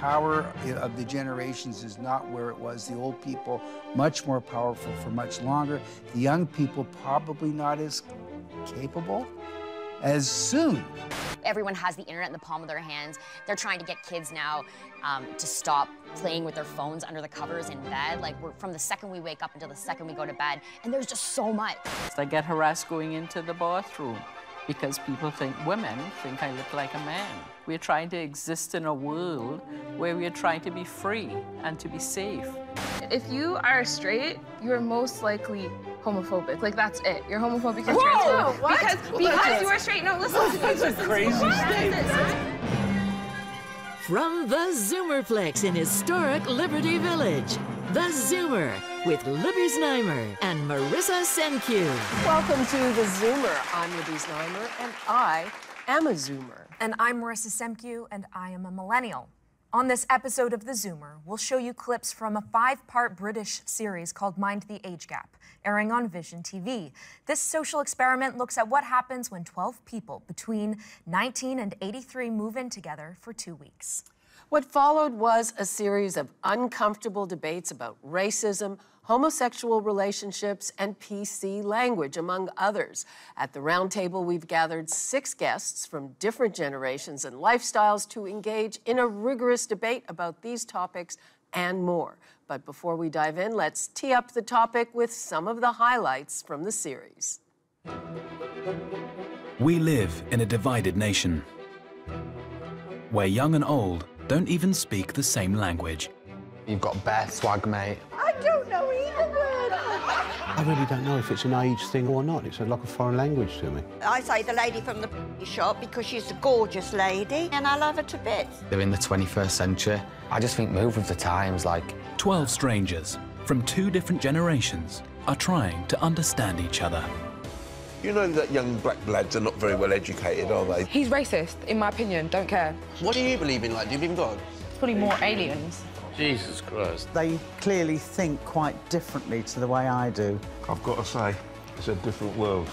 power of the generations is not where it was. The old people, much more powerful for much longer. The young people, probably not as capable as soon. Everyone has the internet in the palm of their hands. They're trying to get kids now to stop playing with their phones under the covers in bed. Like, from the second we wake up until the second we go to bed, and there's just so much. I get harassed going into the bathroom because women think I look like a man. We're trying to exist in a world where we're trying to be free and to be safe. If you are straight, you're most likely homophobic. Like, that's it. You're homophobic or transphobic. Because you are straight. No, listen. That's a crazy statement. From the Zoomerplex in historic Liberty Village, the Zoomer with Libby Znaimer and Marissa Semkiw. Welcome to the Zoomer. I'm Libby Znaimer, and I am a Zoomer. And I'm Marissa Semkiw, and I am a Millennial. On this episode of the Zoomer, we'll show you clips from a 5-part British series called Mind the Age Gap, airing on VisionTV. This social experiment looks at what happens when 12 people between 19 and 83 move in together for 2 weeks. What followed was a series of uncomfortable debates about racism, homosexual relationships, and PC language, among others. At the round table, we've gathered 6 guests from different generations and lifestyles to engage in a rigorous debate about these topics and more. But before we dive in, let's tee up the topic with some of the highlights from the series. We live in a divided nation, where young and old don't even speak the same language. You've got Beth, swag mate. I don't know either word. I really don't know if it's an age thing or not. It's like a foreign language to me. I say the lady from the shop because she's a gorgeous lady and I love her to bits. They're in the 21st century. I just think move with the times, like... 12 strangers from 2 different generations are trying to understand each other. You know that young black lads are not very well educated, are they? He's racist, in my opinion. Don't care. What do you believe in? Like, do you believe in God? Probably more aliens. Jesus Christ. They clearly think quite differently to the way I do. I've got to say, it's a different world.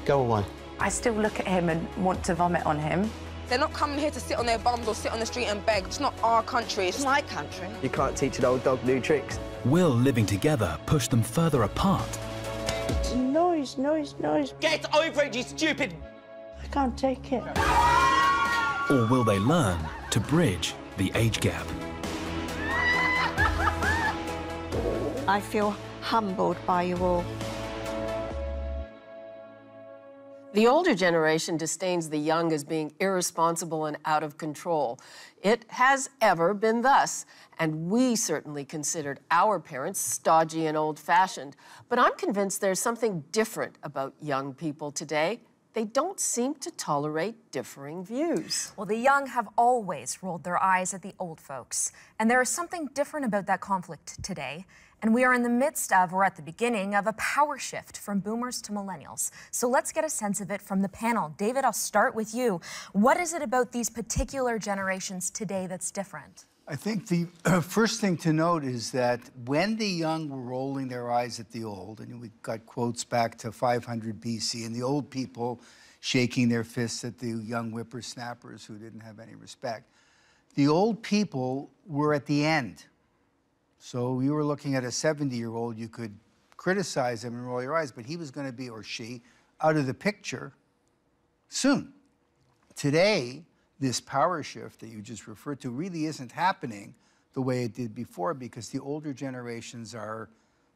Go away. I still look at him and want to vomit on him. They're not coming here to sit on their bums or sit on the street and beg. It's not our country. It's my country. You can't teach an old dog new tricks. Will living together push them further apart? Noise, noise, noise. Get over it, you stupid... I can't take it. Or will they learn to bridge the age gap? I feel humbled by you all. The older generation disdains the young as being irresponsible and out of control. It has ever been thus, and we certainly considered our parents stodgy and old-fashioned. But I'm convinced there's something different about young people today. They don't seem to tolerate differing views. Well, the young have always rolled their eyes at the old folks, and there is something different about that conflict today. And we are in the midst of, or at the beginning of, a power shift from boomers to millennials. So let's get a sense of it from the panel. David, I'll start with you. What is it about these particular generations today that's different? I think the first thing to note is that when the young were rolling their eyes at the old, and we got quotes back to 500 BC, and the old people shaking their fists at the young whippersnappers who didn't have any respect, the old people were at the end. So you were looking at a 70-year-old, you could criticize him and roll your eyes, but he was going to be, or she, out of the picture soon. Today, this power shift that you just referred to really isn't happening the way it did before because the older generations are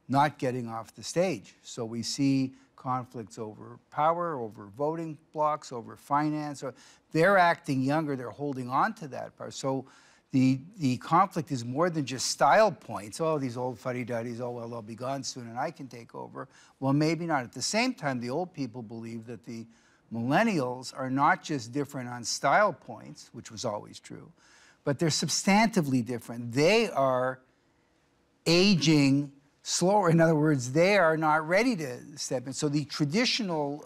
not getting off the stage. So we see conflicts over power, over voting blocks, over finance. They're acting younger, they're holding on to that power. So the conflict is more than just style points. Oh, these old fuddy-duddies, oh, well, they'll be gone soon and I can take over. Well, maybe not. At the same time, the old people believe that the millennials are not just different on style points, which was always true, but they're substantively different. They are aging slower. In other words, they are not ready to step in. So the traditional,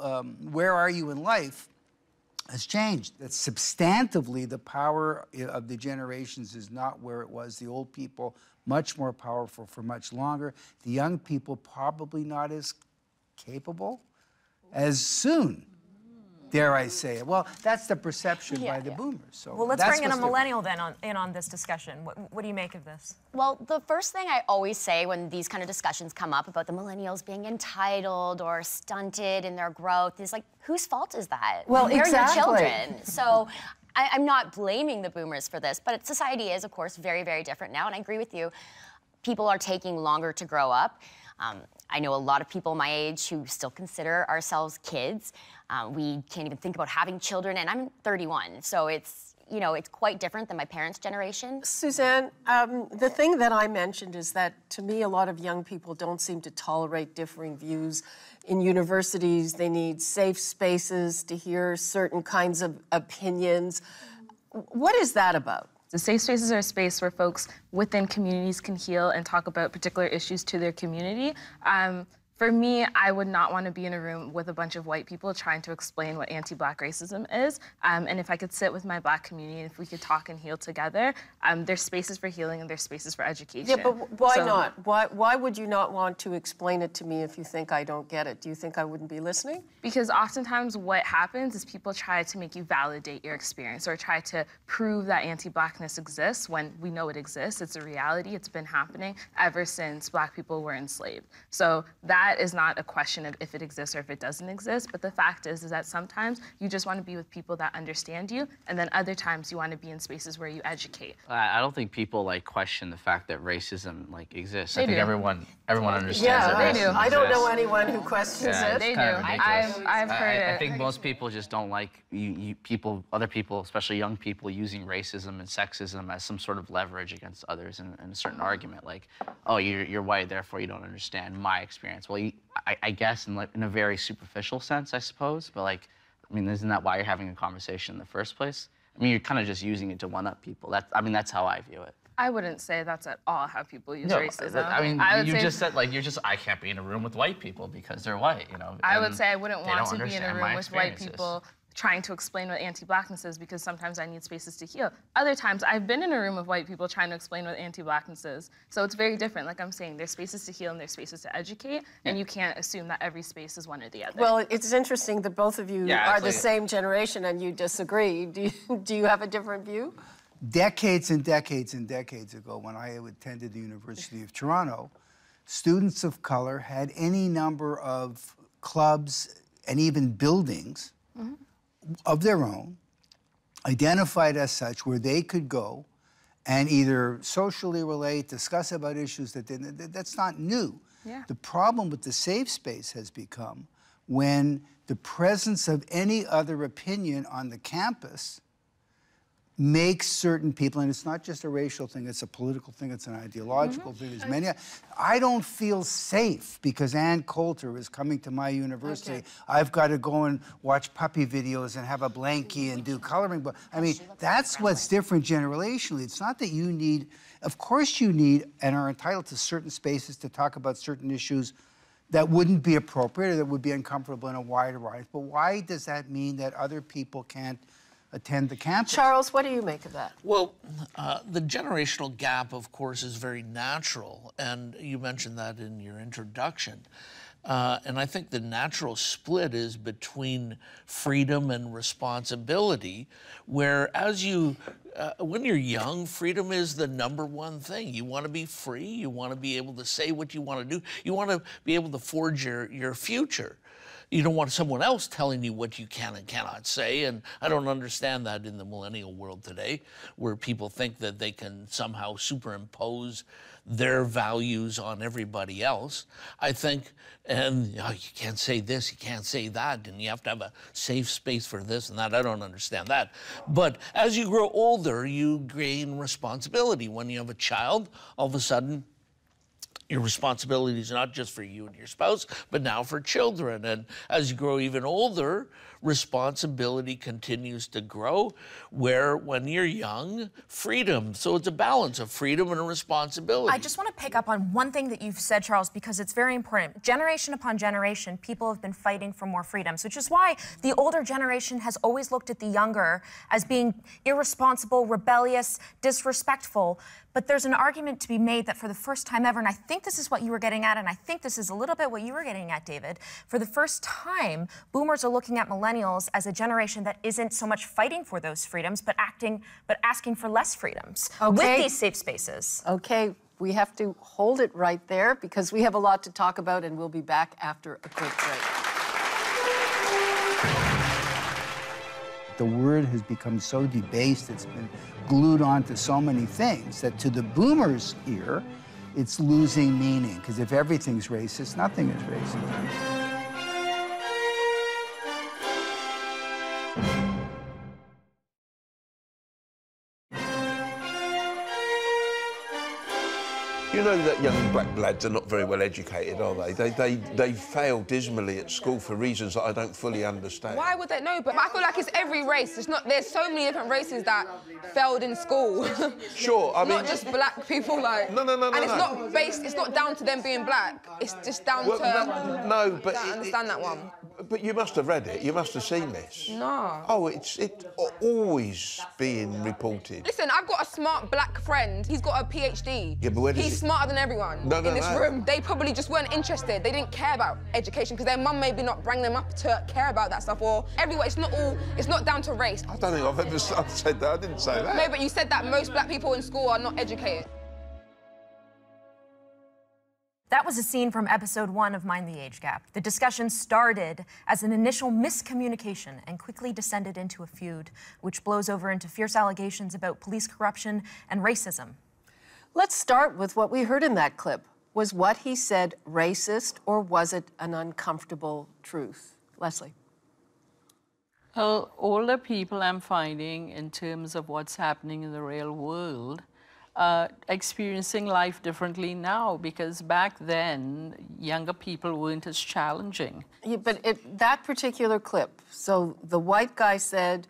where are you in life, has changed. That substantively, the power of the generations is not where it was. The old people, much more powerful for much longer. The young people, probably not as capable as soon. dare I say it. Well, that's the perception by the boomers. So well, let's bring in a millennial then on this discussion. What do you make of this? Well, the first thing I always say when these kind of discussions come up about the millennials being entitled or stunted in their growth is like, whose fault is that? Well, They're exactly. your children. So I'm not blaming the boomers for this, but society is, of course, very, very different now, and I agree with you. People are taking longer to grow up. I know a lot of people my age who still consider ourselves kids. We can't even think about having children, and I'm 31, so it's, you know, it's quite different than my parents' generation. Suzanne, the thing that I mentioned is that, to me, a lot of young people don't seem to tolerate differing views. In universities, they need safe spaces to hear certain kinds of opinions. What is that about? The safe spaces are a space where folks within communities can heal and talk about particular issues to their community. For me, I would not want to be in a room with a bunch of white people trying to explain what anti-Black racism is. And if I could sit with my Black community and if we could talk and heal together, there's spaces for healing and there's spaces for education. Yeah, but why not? Why would you not want to explain it to me if you think I don't get it? Do you think I wouldn't be listening? Because oftentimes what happens is people try to make you validate your experience or try to prove that anti-Blackness exists when we know it exists. It's a reality. It's been happening ever since Black people were enslaved. So that is not a question of if it exists or if it doesn't exist, but the fact is that sometimes you just want to be with people that understand you, and then other times you want to be in spaces where you educate. I don't think people like question the fact that racism exists. They I think do. everyone understands yeah, that racism exists. I don't know anyone who questions it. They do. I've heard it. I think most people just don't like other people, especially young people, using racism and sexism as some sort of leverage against others in a certain argument. Like, oh, you're white, therefore you don't understand my experience. Well, I guess in a very superficial sense, I suppose. But I mean, isn't that why you're having a conversation in the first place? I mean, you're kind of just using it to one-up people. That's how I view it. I wouldn't say that's at all how people use racism. I mean, you just said I can't be in a room with white people because they're white, you know. I would say I wouldn't want to be in a room with white people trying to explain what anti-Blackness is because sometimes I need spaces to heal. Other times, I've been in a room of white people trying to explain what anti-Blackness is. So it's very different. Like I'm saying, there's spaces to heal and there's spaces to educate, and you can't assume that every space is one or the other. Well, it's interesting that both of you are the same generation and you disagree. Do you have a different view? Decades and decades and decades ago, when I attended the University of Toronto, students of color had any number of clubs and even buildings of their own, identified as such, where they could go and either socially relate, discuss about issues that's not new. Yeah. The problem with the safe space has become when the presence of any other opinion on the campus makes certain people, and it's not just a racial thing, it's a political thing, it's an ideological thing, there's many. I don't feel safe because Ann Coulter is coming to my university. Okay. I've got to go and watch puppy videos and have a blankie and do coloring. But I mean, that's what's different generationally. It's not that you need, of course you need and are entitled to certain spaces to talk about certain issues that wouldn't be appropriate or that would be uncomfortable in a wider audience. But why does that mean that other people can't attend the campus? Charles, what do you make of that? Well, the generational gap, of course, is very natural, and you mentioned that in your introduction. And I think the natural split is between freedom and responsibility, where when you're young, freedom is the #1 thing. You want to be free, you want to be able to say what you want to do, you want to be able to forge your future. You don't want someone else telling you what you can and cannot say, and I don't understand that in the millennial world today, where people think that they can somehow superimpose their values on everybody else. I think, and you can't say this, you can't say that, and you have to have a safe space for this and that. I don't understand that. But as you grow older, you gain responsibility. When you have a child, all of a sudden, your responsibility is not just for you and your spouse, but now for children. And as you grow even older, responsibility continues to grow, where when you're young, freedom. So it's a balance of freedom and a responsibility. I just want to pick up on one thing that you've said, Charles, because it's very important. Generation upon generation, people have been fighting for more freedoms, which is why the older generation has always looked at the younger as being irresponsible, rebellious, disrespectful. But there's an argument to be made that for the first time ever, and I think this is what you were getting at, and I think this is a little bit what you were getting at, David, for the first time, boomers are looking at millennials as a generation that isn't so much fighting for those freedoms, but asking for less freedoms with these safe spaces. Okay, we have to hold it right there because we have a lot to talk about, and we'll be back after a quick break. The word has become so debased, it's been glued onto so many things that to the boomers' ear, it's losing meaning. Because if everything's racist, nothing is racist. You know that young black lads are not very well educated, are they? They fail dismally at school for reasons that I don't fully understand. Why would they know? But I feel like it's every race. It's not. There's so many different races that failed in school. Sure, I mean, not just black people. Like no. And it's not based. It's not down to them being black. It's just down to. No, but I understand that one. But you must have read it. You must have seen this. No. Oh, it's always being reported. Listen, I've got a smart black friend. He's got a PhD. Yeah, but where does He's smarter than everyone in this room. They probably just weren't interested. They didn't care about education because their mum maybe not bring them up to care about that stuff. Or everywhere, it's not down to race. I don't think I've ever said that. I didn't say that. No, but you said that most black people in school are not educated. That was a scene from episode 1 of Mind the Age Gap. The discussion started as an initial miscommunication and quickly descended into a feud, which blows over into fierce allegations about police corruption and racism. Let's start with what we heard in that clip. Was what he said racist, or was it an uncomfortable truth? Leslie. Well, older people I'm finding, in terms of what's happening in the real world, experiencing life differently now, because back then, younger people weren't as challenging. Yeah, but that particular clip, so the white guy said,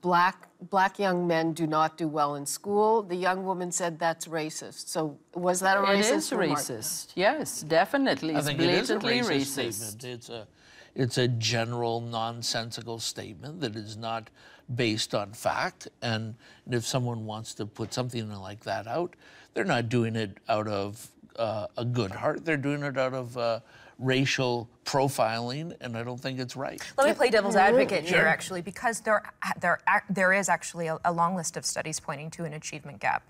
black young men do not do well in school. The young woman said that's racist. So was that a racist remark? It is racist, yes, definitely. It's blatantly racist. Statement. It's a general nonsensical statement that is not based on fact. And if someone wants to put something like that out, they're not doing it out of a good heart. They're doing it out of racial profiling, and I don't think it's right. Let me play devil's advocate here, actually, because there is actually a long list of studies pointing to an achievement gap,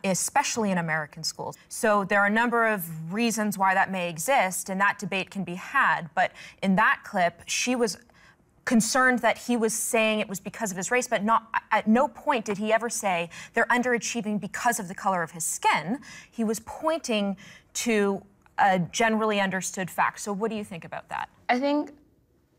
especially in American schools. So there are a number of reasons why that may exist, and that debate can be had. But in that clip, she was concerned that he was saying it was because of his race, but at no point did he ever say they're underachieving because of the color of his skin. He was pointing to a generally understood fact. So what do you think about that? I think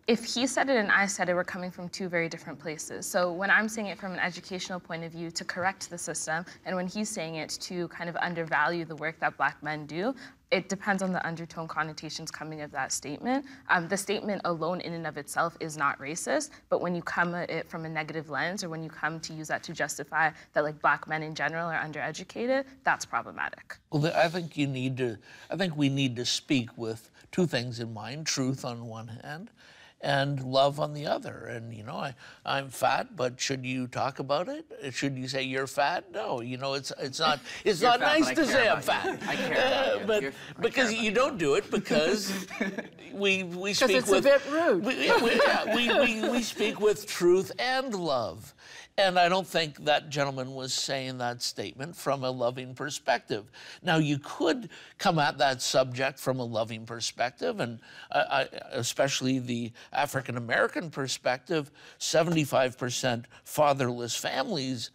if he said it and I said it, we're coming from two very different places. So when I'm saying it from an educational point of view to correct the system, and when he's saying it to kind of undervalue the work that black men do, it depends on the undertone connotations coming of that statement. The statement alone in and of itself is not racist, but when you come at it from a negative lens, or when you come to use that to justify that like black men in general are undereducated, that's problematic. Well, I think we need to speak with two things in mind: truth on one hand, and love on the other. And, you know, I'm fat, but should you talk about it? Should you say you're fat? No, you know, it's not nice to say I'm fat. I care about you. But because you don't do it, because we speak it's with... a bit rude. We speak with truth and love. And I don't think that gentleman was saying that statement from a loving perspective. Now, you could come at that subject from a loving perspective, and especially the African-American perspective. 75% fatherless families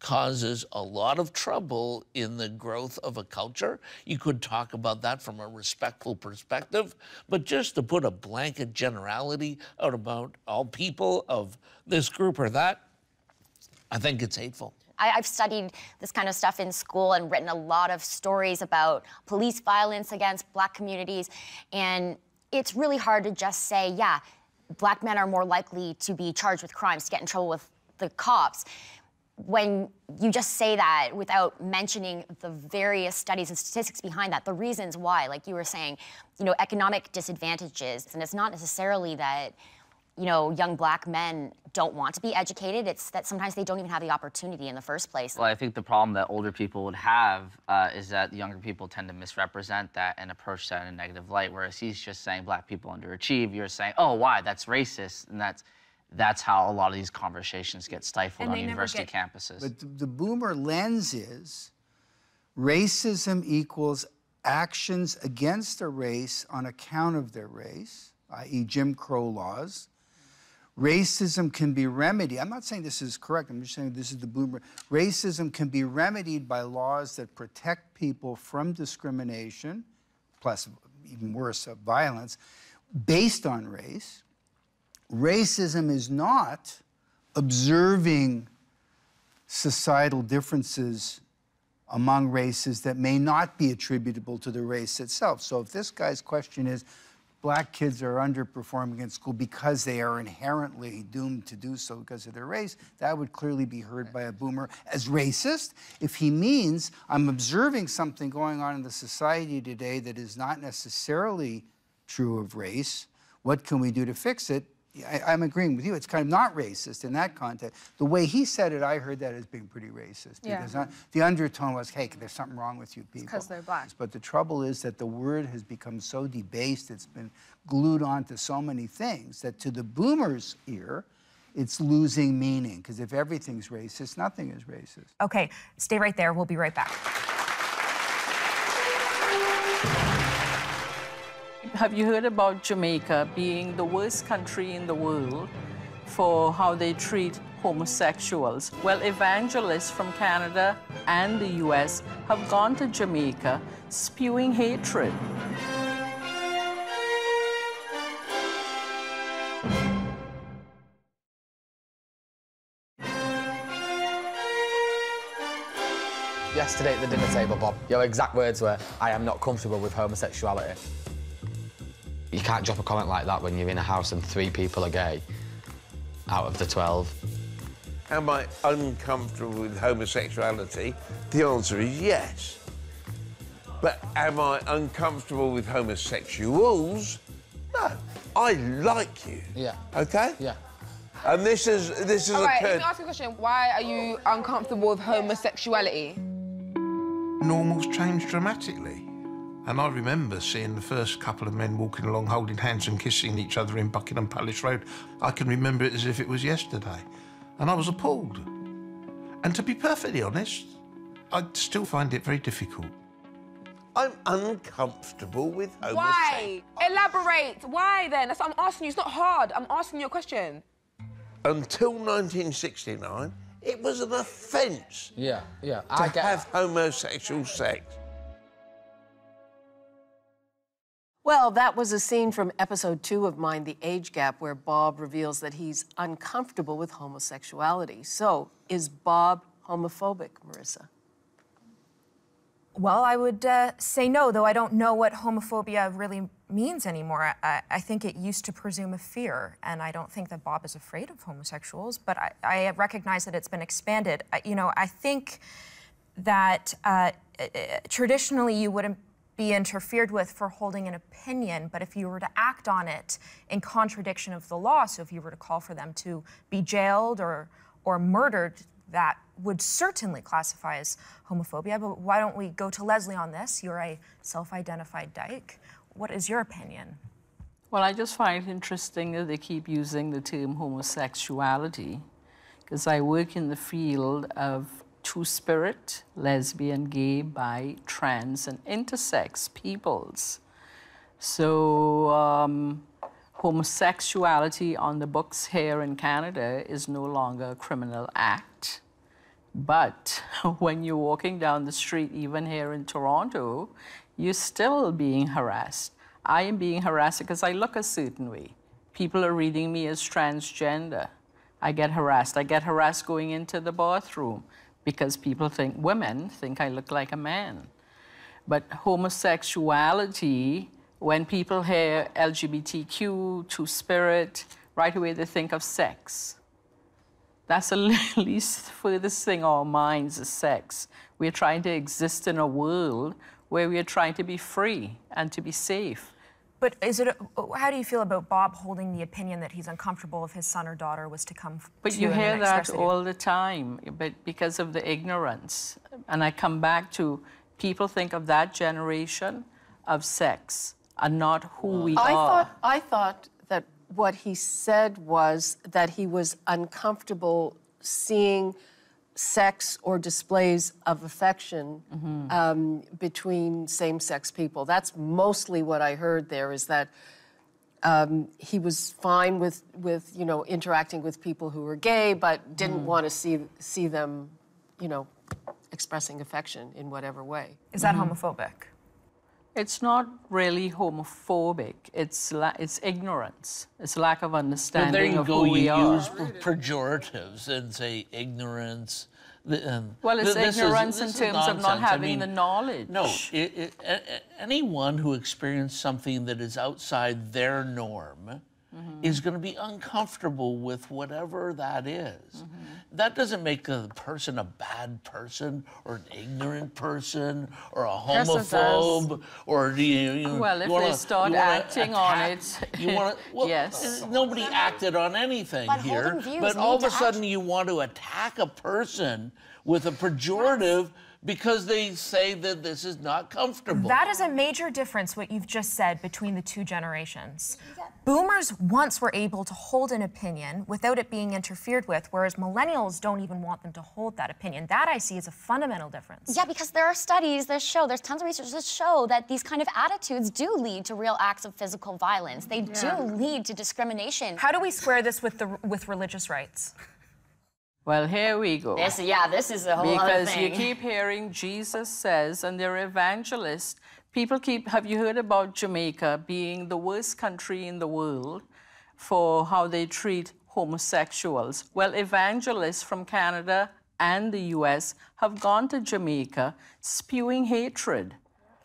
causes a lot of trouble in the growth of a culture. You could talk about that from a respectful perspective, but just to put a blanket generality out about all people of this group or that, I think it's hateful. I've studied this kind of stuff in school and written a lot of stories about police violence against black communities. And it's really hard to just say, yeah, black men are more likely to be charged with crimes, to get in trouble with the cops. When you just say that without mentioning the various studies and statistics behind that, the reasons why, like you were saying, you know, economic disadvantages. And it's not necessarily that young black men don't want to be educated. It's that sometimes they don't even have the opportunity in the first place. Well, I think the problem that older people would have is that younger people tend to misrepresent that and approach that in a negative light, whereas he's just saying black people underachieve. You're saying, oh, why? That's racist. And that's how a lot of these conversations get stifled on university campuses. But the boomer lens is racism equals actions against a race on account of their race, i.e. Jim Crow laws. Racism can be remedied. I'm not saying this is correct. I'm just saying this is the boomer. Racism can be remedied by laws that protect people from discrimination, plus even worse, violence, based on race. Racism is not observing societal differences among races that may not be attributable to the race itself. So if this guy's question is, black kids are underperforming in school because they are inherently doomed to do so because of their race, that would clearly be heard by a boomer as racist. If he means, I'm observing something going on in the society today that is not necessarily true of race, what can we do to fix it? I'm agreeing with you. It's kind of not racist in that context. The way he said it, I heard that as being pretty racist. Because the undertone was, hey, there's something wrong with you people. Because they're black. But the trouble is that the word has become so debased, it's been glued onto so many things, that to the boomer's ear, it's losing meaning. Because if everything's racist, nothing is racist. Okay, stay right there. We'll be right back. Have you heard about Jamaica being the worst country in the world for how they treat homosexuals? Well, evangelists from Canada and the US have gone to Jamaica spewing hatred. Yesterday at the dinner table, Bob, your exact words were, I am not comfortable with homosexuality. You can't drop a comment like that when you're in a house and 3 people are gay out of the 12. Am I uncomfortable with homosexuality? The answer is yes. But am I uncomfortable with homosexuals? No. I like you. Yeah. Okay? Yeah. And this is All right, occurred... let me ask you a question. Why are you uncomfortable with homosexuality? Normals changed dramatically. And I remember seeing the first couple of men walking along holding hands and kissing each other in Buckingham Palace Road. I can remember it as if it was yesterday. And I was appalled. And to be perfectly honest, I still find it very difficult. I'm uncomfortable with homosexuality. Why? Elaborate. Why then? That's what I'm asking you. It's not hard. I'm asking you a question. Until 1969, it was an offence to have homosexual sex. Well, that was a scene from episode 2 of Mind the Age Gap where Bob reveals that he's uncomfortable with homosexuality. So, is Bob homophobic, Marissa? Well, I would say no, though I don't know what homophobia really means anymore. I think it used to presume a fear, and I don't think that Bob is afraid of homosexuals, but I recognize that it's been expanded. I think that traditionally you wouldn't be interfered with for holding an opinion, but if you were to act on it in contradiction of the law, so if you were to call for them to be jailed or murdered, that would certainly classify as homophobia. But why don't we go to Leslie on this? You're a self-identified dyke. What is your opinion? Well, I just find it interesting that they keep using the term homosexuality, because I work in the field of two-spirit, lesbian, gay, bi, trans, and intersex peoples. So homosexuality on the books here in Canada is no longer a criminal act. But when you're walking down the street, even here in Toronto, you're still being harassed. I am being harassed because I look a certain way. People are reading me as transgender. I get harassed. I get harassed going into the bathroom because women think I look like a man. But homosexuality, when people hear LGBTQ, two-spirit, right away they think of sex. That's the least furthest thing our minds is sex. We're trying to exist in a world where we are trying to be free and to be safe. But is it? How do you feel about Bob holding the opinion that he's uncomfortable if his son or daughter was to come But to you him hear and that express it? all the time, but because of the ignorance. And I come back to people think of that generation of sex and not who we are. I thought that what he said was that he was uncomfortable seeing sex or displays of affection between same-sex people. That's mostly what I heard there, is that he was fine with you know, interacting with people who were gay, but didn't want to see them, you know, expressing affection in whatever way. Is that homophobic? It's not really homophobic. It's ignorance. It's lack of understanding But there you of go, who we you are. use pejoratives and say ignorance. Well, it's ignorance in terms of not having the knowledge. No, anyone who experienced something that is outside their norm is going to be uncomfortable with whatever that is. That doesn't make a person a bad person or an ignorant person or a homophobe or well, if they start acting on it, yes. Nobody acted on anything here, but all of a sudden you want to attack a person with a pejorative because they say that this is not comfortable. That is a major difference, what you've just said, between the two generations. Boomers once were able to hold an opinion without it being interfered with, whereas millennials don't even want them to hold that opinion. That I see as a fundamental difference. Yeah, because there are studies that show, there's tons of research that show that these kind of attitudes do lead to real acts of physical violence. They do lead to discrimination. How do we square this with religious rights? Well, here we go. This is a whole other thing. Because you keep hearing Jesus says, and they're evangelists. Have you heard about Jamaica being the worst country in the world for how they treat homosexuals? Well, evangelists from Canada and the US have gone to Jamaica spewing hatred.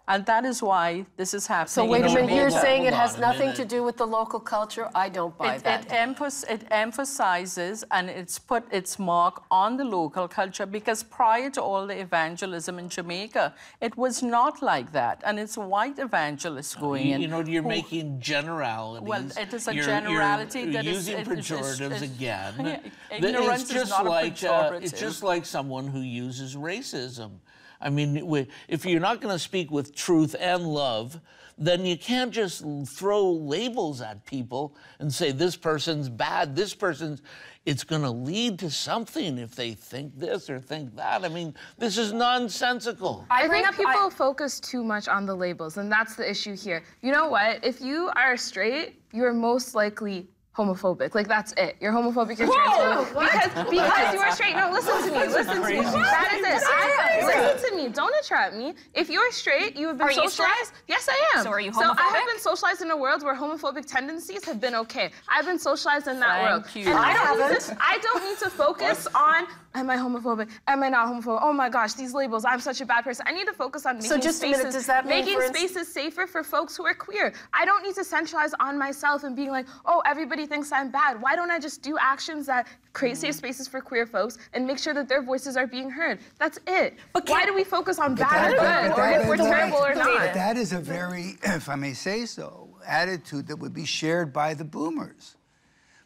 And that is why this is happening. So wait a minute, you're saying it has nothing to do with the local culture? I don't buy that. It emphasizes and it's put its mark on the local culture, because prior to all the evangelism in Jamaica, it was not like that. And it's white evangelists going in. You know, you're making generalities. Well, it is a generality you're that is... using pejoratives again. Ignorance is not a pejorative. It's just like someone who uses racism. I mean, if you're not going to speak with truth and love, then you can't just throw labels at people and say, this person's bad, this person's... It's going to lead to something if they think this or think that. I mean, this is nonsensical. I think people focus too much on the labels, and that's the issue here. You know what? If you are straight, you're most likely homophobic. Like, that's it. You're homophobic, you're transphobic. Because you are straight. No, listen to me. Listen to me. That is it. Listen to me. Don't attract me. If you're straight, you have been socialized. Yes, I am. So are you homophobic? So I have been socialized in a world where homophobic tendencies have been okay. I've been socialized in that world. Thank you. And I don't need to focus on, am I homophobic? Am I not homophobic? Oh my gosh, these labels, I'm such a bad person. I need to focus on making spaces safer for folks who are queer. I don't need to centralize on myself and being like, oh, everybody thinks I'm bad. Why don't I just do actions that create safe spaces for queer folks and make sure that their voices are being heard? That's it. But why do we focus on bad or good, or if we're terrible or not? But that is a very, if I may say so, attitude that would be shared by the boomers,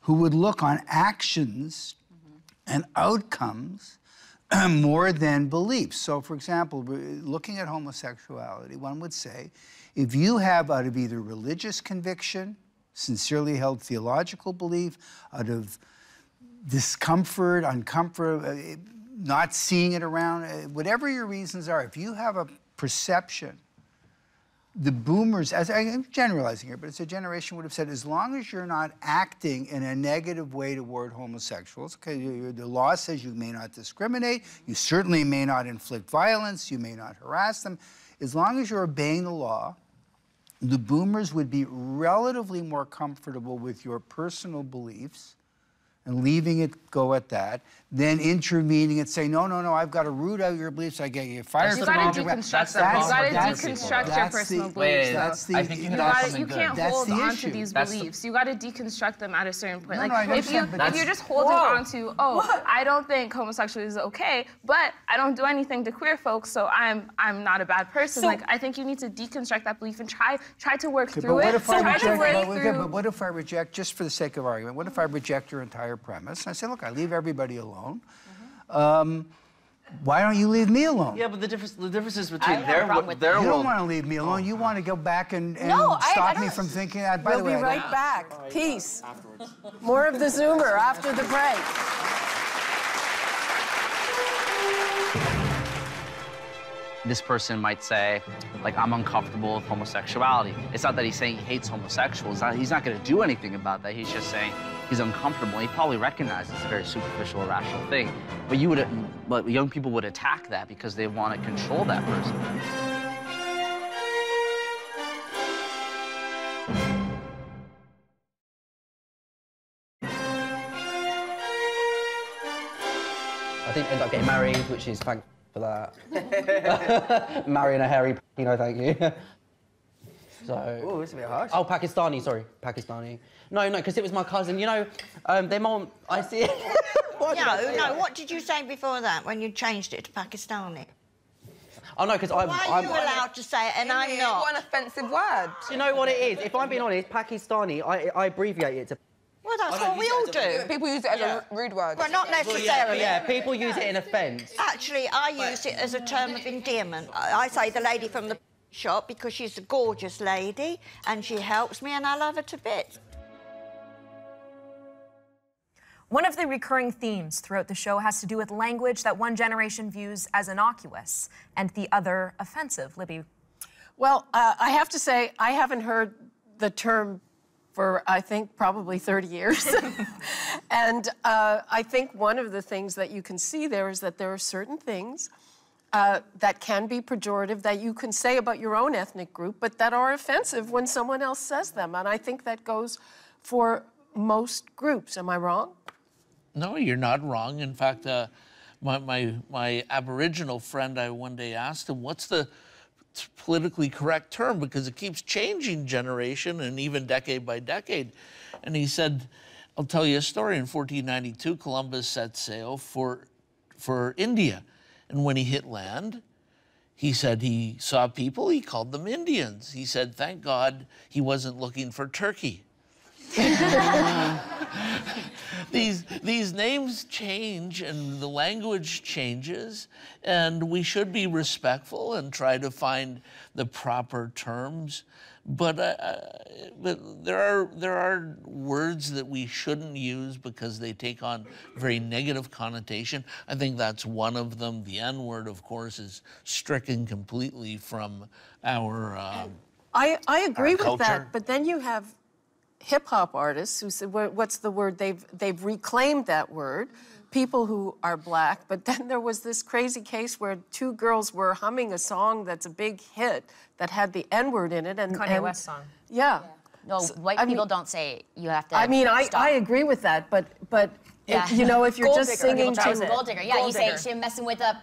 who would look on actions and outcomes more than beliefs. So, for example, looking at homosexuality, one would say, if you have out of either religious conviction, sincerely held theological belief, out of discomfort, uncomfort, not seeing it around, whatever your reasons are, if you have a perception, the boomers, as I'm generalizing here, but it's a generation would have said, as long as you're not acting in a negative way toward homosexuals, okay, the law says you may not discriminate, you certainly may not inflict violence, you may not harass them. As long as you're obeying the law, the boomers would be relatively more comfortable with your personal beliefs and leaving it go at that, then intervening and saying, no, no, no, I've got to root out your beliefs. I get you fired You from got to the deconstruct them. You got to deconstruct your personal beliefs. I think you hit on something You good. can't hold on to these beliefs. You got to deconstruct them at a certain point. Like if you're just holding on to, I don't think homosexuality is okay, but I don't do anything to queer folks, so I'm not a bad person. Like I think you need to deconstruct that belief and try to work through it. But what if I reject, just for the sake of argument, what if I reject your entire premise? And I say, look, I leave everybody alone. Why don't you leave me alone? Yeah, but the difference is between their You world. don't want to leave me alone. You want to go back and stop me from thinking that. By the way, we'll be right back. Peace. More of the Zoomer after the break. This person might say, like, I'm uncomfortable with homosexuality. It's not that he's saying he hates homosexuals. He's not going to do anything about that. He's just saying he's uncomfortable. He probably recognizes it's a very superficial, irrational thing. But young people would attack that because they want to control that person. I didn't end up getting married, which is thank for that. Marrying a hairy, thank you. So. Oh, it's a bit harsh. Oh, Pakistani, sorry, Pakistani. No, because it was my cousin. Their mom. I see it. No. What did you say before that when you changed it to Pakistani? Oh no, because Why are you allowed to say it and I'm not? What an offensive word. Do you know what it is? If I'm being honest, Pakistani, I abbreviate it to. Well, that's what we all do. People use it as a rude word. Well, not necessarily. Yeah, people use it in offence. Actually, I use it as a term of endearment. I say the lady from the shop because she's a gorgeous lady and she helps me and I love her to bits. One of the recurring themes throughout the show has to do with language that one generation views as innocuous and the other offensive. Libby? Well, I have to say, I haven't heard the term for, I think, probably 30 years. And I think one of the things that you can see there is that there are certain things that can be pejorative that you can say about your own ethnic group, but that are offensive when someone else says them. And I think that goes for most groups. Am I wrong? No, you're not wrong. In fact, my Aboriginal friend, I one day asked him, what's the politically correct term? Because it keeps changing generation and even decade by decade. And he said, I'll tell you a story. In 1492, Columbus set sail for India. And when he hit land, he said he saw people, he called them Indians. He said, thank God he wasn't looking for turkey. These names change and the language changes, and we should be respectful and try to find the proper terms. But there are words that we shouldn't use because they take on very negative connotation. I think that's one of them. The N-word, of course, is stricken completely from our I agree with culture. that, but then you have hip-hop artists who said, what's the word? They've reclaimed that word. People who are black, but then there was this crazy case where two girls were humming a song that's a big hit that had the N-word in it. And Kanye West song. Yeah. No, white people don't say you have to. I mean, stop. I agree with that, but yeah. if you're just singing to gold digger, yeah, you say she's messing with a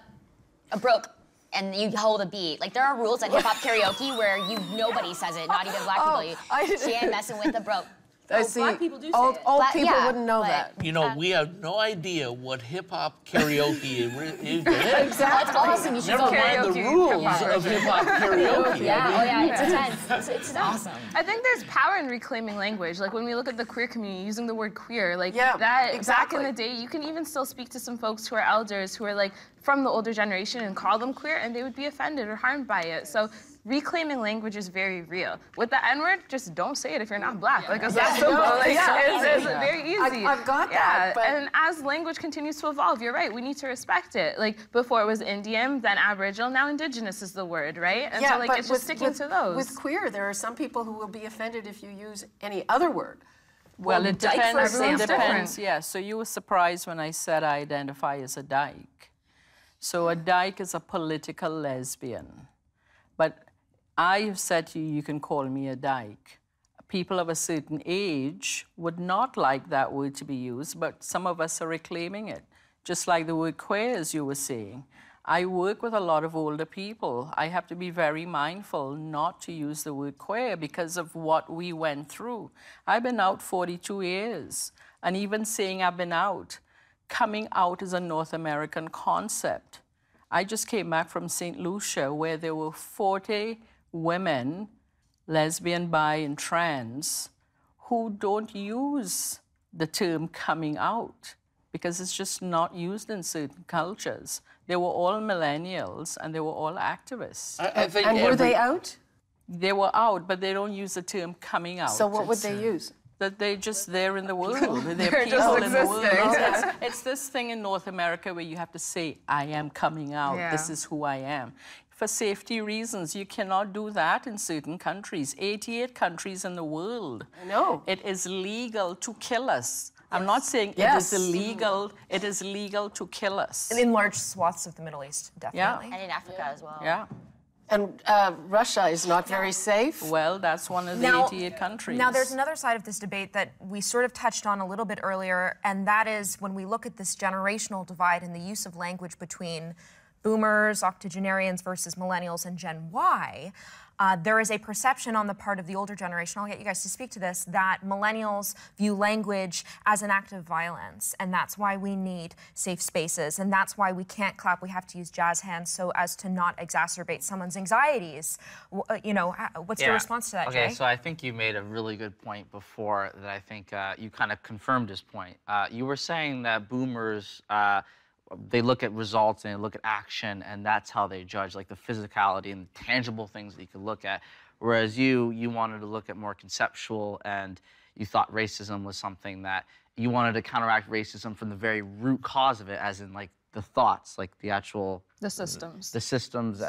broke. And you hold a beat. Like, there are rules at hip-hop karaoke where nobody says it, not even black people. She ain't messing with the broke. Black people do say it. Old people wouldn't know that. You know, we have no idea what hip-hop karaoke is. Exactly. That's awesome. You should Never mind the rules of hip-hop karaoke. Yeah, it's intense. It's awesome. I think there's power in reclaiming language. Like, when we look at the queer community, using the word queer, like, back in the day, you can even still speak to some folks who are elders, who are, like, from the older generation and call them queer, and they would be offended or harmed by it. So reclaiming language is very real. With the N-word, just don't say it if you're not black. Like, it's that simple. Like, it's very easy. I've got that. But... And as language continues to evolve, you're right, we need to respect it. Like, before it was Indian, then Aboriginal, now Indigenous is the word, right? And so, like, it's just sticking to those. With queer, there are some people who will be offended if you use any other word. Well, it depends. It depends, yeah. So you were surprised when I said I identify as a dyke. So a dyke is a political lesbian. But I have said to you, you can call me a dyke. people of a certain age would not like that word to be used, but some of us are reclaiming it. Just like the word queer, as you were saying. I work with a lot of older people. I have to be very mindful not to use the word queer because of what we went through. I've been out 42 years, and even saying I've been out, coming out is a North American concept. I just came back from St. Lucia, where there were 40 women, lesbian, bi, and trans, who don't use the term coming out, because it's just not used in certain cultures. They were all millennials, and they were all activists. And were they out? They were out, but they don't use the term coming out. So what would they use? That they're just there in the world. They're They're people just in the world. existing. It's this thing in North America where you have to say, I am coming out. Yeah. This is who I am. For safety reasons, you cannot do that in certain countries. 88 countries in the world. I know. It is legal to kill us. I'm not saying Yes. it is illegal. It is legal to kill us. And in large swaths of the Middle East, definitely. And in Africa as well. Yeah. And Russia is not very safe? Well, that's one of the 88 countries. Now, there's another side of this debate that we sort of touched on a little bit earlier, and that is when we look at this generational divide in the use of language between boomers, octogenarians versus millennials, and Gen Y, there is a perception on the part of the older generation, I'll get you guys to speak to this, that millennials view language as an act of violence, and that's why we need safe spaces, and that's why we can't clap, we have to use jazz hands so as to not exacerbate someone's anxieties. You know, what's your response to that, Okay, Jay? so I think you made a really good point before that I think you kind of confirmed this point. You were saying that boomers, they look at results and they look at action, and that's how they judge, like the physicality and the tangible things that you could look at. Whereas you wanted to look at more conceptual, and you thought racism was something that you wanted to counteract racism from the very root cause of it, as in like the thoughts, like the actual... The systems. The systems.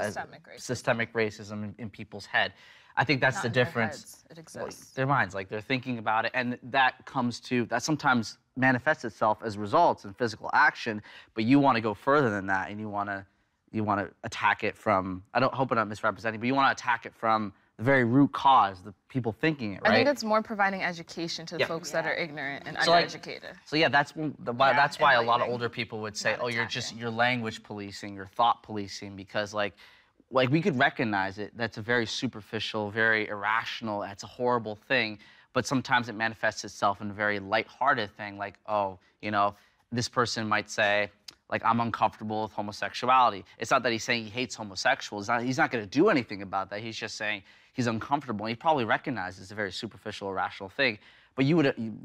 Systemic racism in people's head. I think that's Not the in their difference. heads, it exists. Their minds, like they're thinking about it, and that comes to, that sometimes manifests itself as results in physical action, but you want to go further than that, and you want to attack it from, I hope I'm not misrepresenting, but you want to attack it from the very root cause, the people thinking it, right? I think it's more providing education to the folks that are ignorant and undereducated. So yeah, that's why a lot of older people would say, oh, you're language policing, you're thought policing, because like we could recognize it, that's a very superficial, very irrational, that's a horrible thing, but sometimes it manifests itself in a very lighthearted thing, like, oh, you know, this person might say, like, I'm uncomfortable with homosexuality. It's not that he's saying he hates homosexuals, he's not gonna do anything about that, he's just saying he's uncomfortable, and he probably recognizes it's a very superficial, irrational thing. But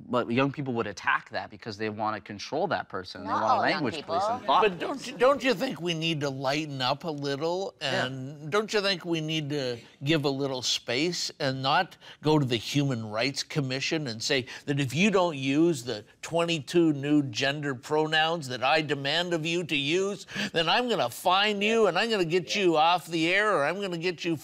but young people would attack that because they want to control that person. They want to language police and thought. But don't you think we need to lighten up a little? And don't you think we need to give a little space and not go to the Human Rights Commission and say that if you don't use the 22 new gender pronouns that I demand of you to use, then I'm going to fine you and I'm going to get you off the air, or I'm going to get you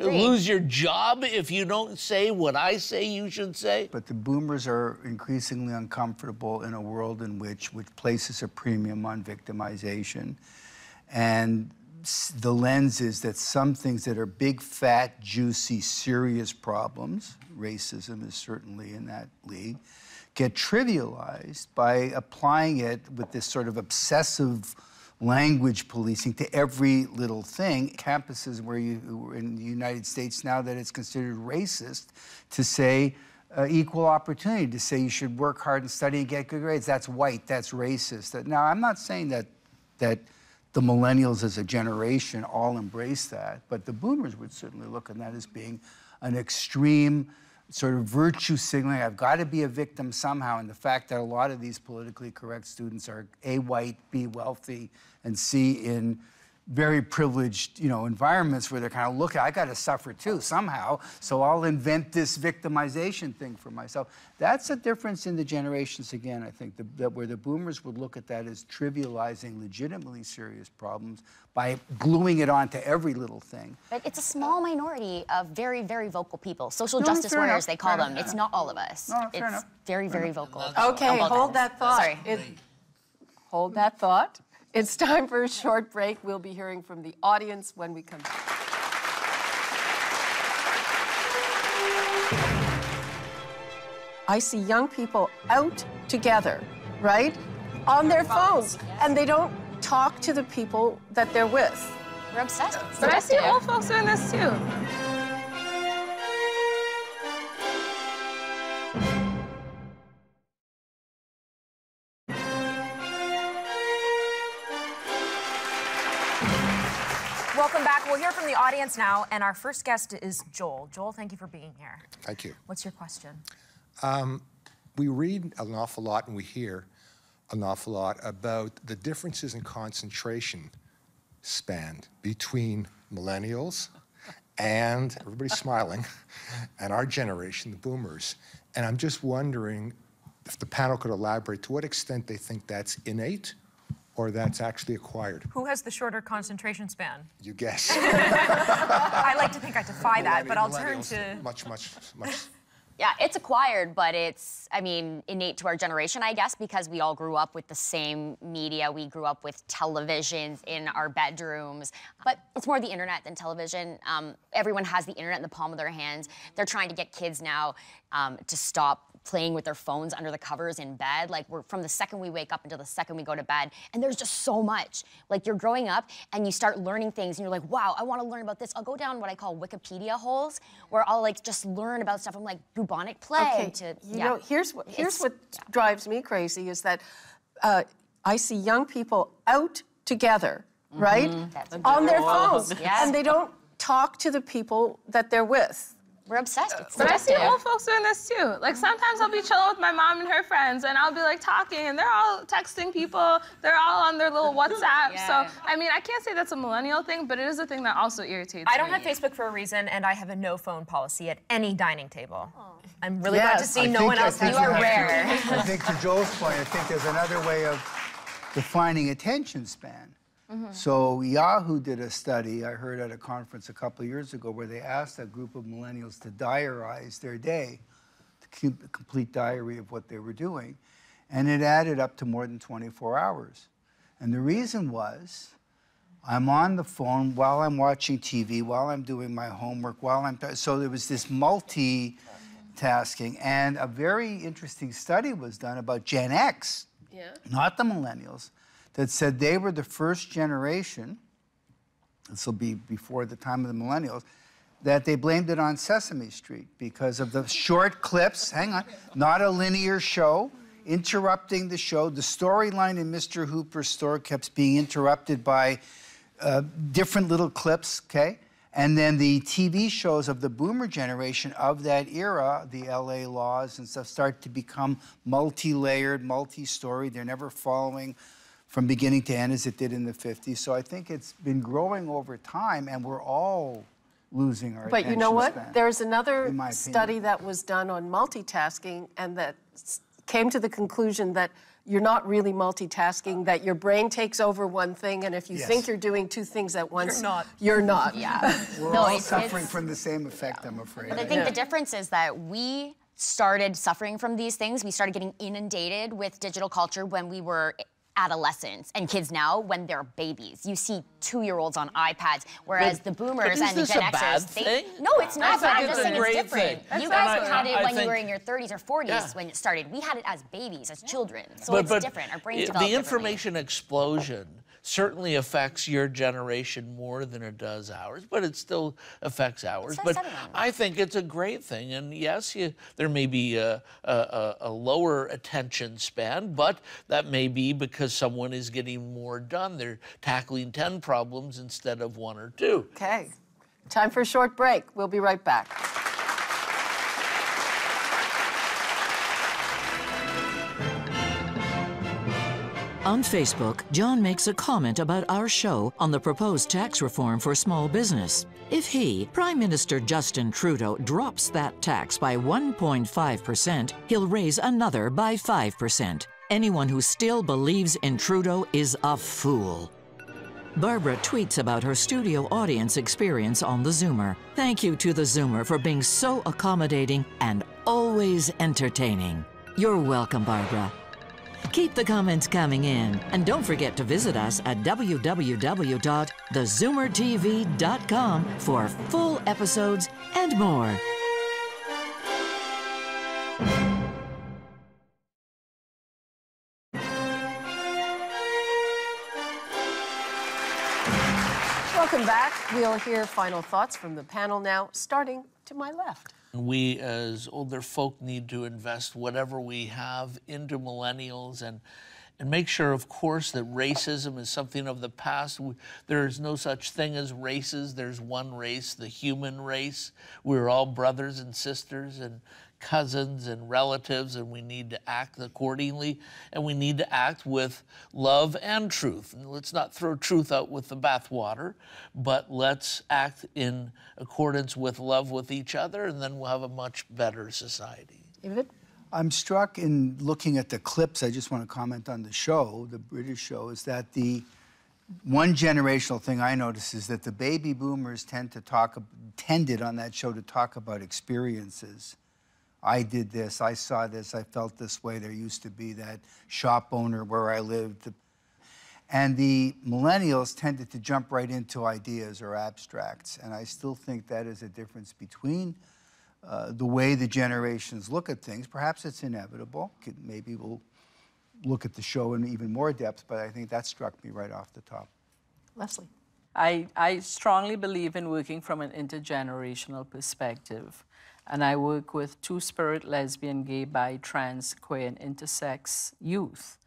lose your job if you don't say what I say you should say? But the boomers are increasingly uncomfortable in a world in which places a premium on victimization. And the lens is that some things that are big, fat, juicy, serious problems, racism is certainly in that league, get trivialized by applying it with this sort of obsessive language policing to every little thing. Campuses where in the United States now that it's considered racist to say, equal opportunity, to say you should work hard and study and get good grades. That's white, that's racist. Now, I'm not saying that the millennials as a generation all embrace that, but the boomers would certainly look at that as being an extreme sort of virtue signaling. I've got to be a victim somehow, and the fact that a lot of these politically correct students are A, white, B, wealthy, and C, in very privileged, environments where they're kind of looking, I got to suffer too somehow, so I'll invent this victimization thing for myself. That's a difference in the generations again, I think, that where the boomers would look at that as trivializing legitimately serious problems by gluing it onto every little thing. But it's a small minority of very, very vocal people. Social justice warriors, they call them. It's not all of us. It's very, very vocal. Okay, hold that thought. Sorry. Hold that thought. It's time for a short break. We'll be hearing from the audience when we come back. I see young people out together, right? On their phones, and they don't talk to the people that they're with. We're obsessed. But I see old folks doing this too. Welcome back. We'll hear from the audience now, and our first guest is Joel. Joel, thank you for being here. Thank you. What's your question? We read an awful lot and we hear an awful lot about the differences in concentration span between millennials and, everybody's smiling, and our generation, the boomers. And I'm just wondering if the panel could elaborate to what extent they think that's innate or that's actually acquired. Who has the shorter concentration span? You guess. I like to think I defy that, but I'll turn to... Much. Yeah, it's acquired, but it's, I mean, innate to our generation, I guess, because we all grew up with the same media. We grew up with televisions in our bedrooms, but it's more the internet than television. Everyone has the internet in the palm of their hands. They're trying to get kids now to stop playing with their phones under the covers in bed. Like, we're from the second we wake up until the second we go to bed, and there's just so much. Like, you're growing up and you start learning things and you're like, wow, I want to learn about this. I'll go down what I call Wikipedia holes, where I'll like just learn about stuff from like bubonic plague to, you know, here's what drives me crazy is that I see young people out together, right? On their phones, and they don't talk to the people that they're with. We're obsessed. But I see old folks doing this too. Like, sometimes I'll be chilling with my mom and her friends, and I'll be like talking, and they're all texting people. They're all on their little WhatsApp. So, I mean, I can't say that's a millennial thing, but it is a thing that also irritates me. I don't have Facebook for a reason, and I have a no phone policy at any dining table. I'm really glad to see no one else. You are rare. I think to Joel's point, I think there's another way of defining attention span. So Yahoo did a study, I heard at a conference a couple of years ago, where they asked a group of millennials to diarize their day, to keep a complete diary of what they were doing. And it added up to more than 24 hours. And the reason was, I'm on the phone while I'm watching TV, while I'm doing my homework, so there was this multitasking. And a very interesting study was done about Gen X, not the millennials, that said they were the first generation, this will be before the time of the millennials, that they blamed it on Sesame Street because of the short clips, hang on, not a linear show, interrupting the show. The storyline in Mr. Hooper's store kept being interrupted by different little clips, okay? And then the TV shows of the boomer generation of that era, the LA Laws and stuff, start to become multi-layered, multi-story. They're never following from beginning to end as it did in the 50s. So I think it's been growing over time, and we're all losing our attention But you know what? span, There's another in my study that was done on multitasking, and that came to the conclusion that you're not really multitasking, that your brain takes over one thing, and if you think you're doing two things at once, you're not. Yeah. We're all suffering from the same effect, I'm afraid. But I think the difference is that we started suffering from these things. We started getting inundated with digital culture when we were adolescents, and kids now when they're babies. You see 2-year-olds on iPads, whereas the boomers and the Gen Xers, no, it's not bad. I'm just saying it's different. You guys had it when you were in your 30s or 40s when it started. We had it as babies, as children. So it's different. Our brains develop the information explosion certainly affects your generation more than it does ours, but it still affects ours. But I think it's a great thing. And yes, there may be a lower attention span, but that may be because someone is getting more done. They're tackling 10 problems instead of 1 or 2. Okay. Time for a short break. We'll be right back. On Facebook, John makes a comment about our show on the proposed tax reform for small business. If he, Prime Minister Justin Trudeau, drops that tax by 1.5%, he'll raise another by 5%. Anyone who still believes in Trudeau is a fool. Barbara tweets about her studio audience experience on theZoomer. Thank you to theZoomer for being so accommodating and always entertaining. You're welcome, Barbara. Keep the comments coming in, and don't forget to visit us at www.thezoomertv.com for full episodes and more. Welcome back. We'll hear final thoughts from the panel now, starting to my left. We, as older folk, need to invest whatever we have into millennials and make sure, of course, that racism is something of the past. There is no such thing as races. There's one race, the human race. We're all brothers and sisters and cousins and relatives, and we need to act accordingly, and we need to act with love and truth. And let's not throw truth out with the bathwater, but let's act in accordance with love with each other, and then we'll have a much better society. David? I'm struck in looking at the clips. I just want to comment on the show, the British show, is that the one generational thing I notice is that the baby boomers tended on that show to talk about experiences. I did this, I saw this, I felt this way. There used to be that shop owner where I lived. And the millennials tended to jump right into ideas or abstracts. And I still think that is a difference between the way the generations look at things. Perhaps it's inevitable. Maybe we'll look at the show in even more depth, but I think that struck me right off the top. Leslie? I strongly believe in working from an intergenerational perspective. And I work with two-spirit, lesbian, gay, bi, trans, queer, and intersex youth.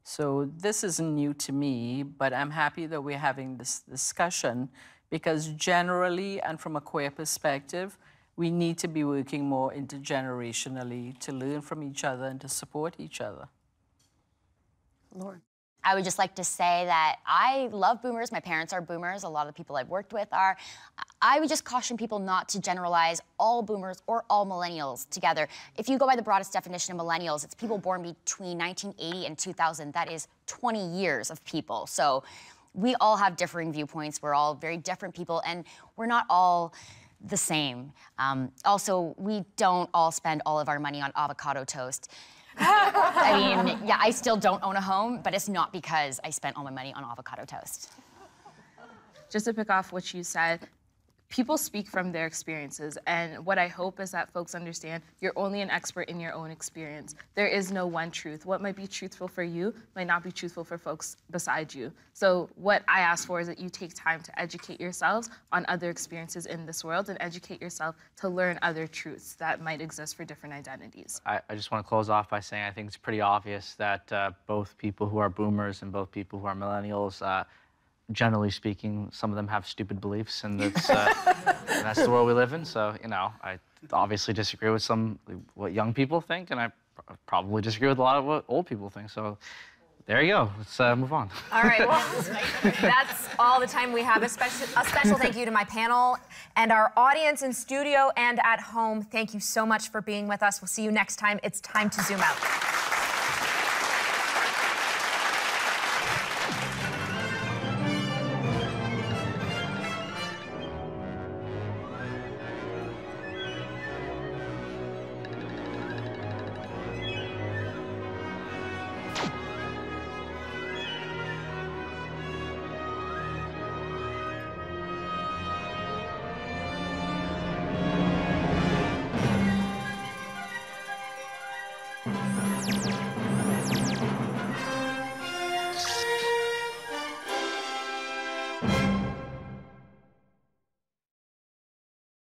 So this isn't new to me, but I'm happy that we're having this discussion because generally and from a queer perspective, we need to be working more intergenerationally to learn from each other and to support each other. Lauren? I would just like to say that I love boomers. My parents are boomers. A lot of the people I've worked with are. I would just caution people not to generalize all boomers or all millennials together. If you go by the broadest definition of millennials, it's people born between 1980 and 2000. That is 20 years of people. So we all have differing viewpoints. We're all very different people, and we're not all the same. Also, we don't all spend all of our money on avocado toast. I mean, yeah, I still don't own a home, but it's not because I spent all my money on avocado toast. Just to pick off what you said, people speak from their experiences, and what I hope is that folks understand you're only an expert in your own experience. There is no one truth. What might be truthful for you might not be truthful for folks beside you. So what I ask for is that you take time to educate yourselves on other experiences in this world and educate yourself to learn other truths that might exist for different identities. I just want to close off by saying I think it's pretty obvious that both people who are boomers and both people who are millennials, generally speaking, some of them have stupid beliefs, and that's the world we live in. So, you know, I obviously disagree with what young people think, and I probably disagree with a lot of what old people think. So, there you go. Let's move on. All right, well, that's all the time we have. A special thank you to my panel and our audience in studio and at home. Thank you so much for being with us. We'll see you next time. It's time to zoom out. you.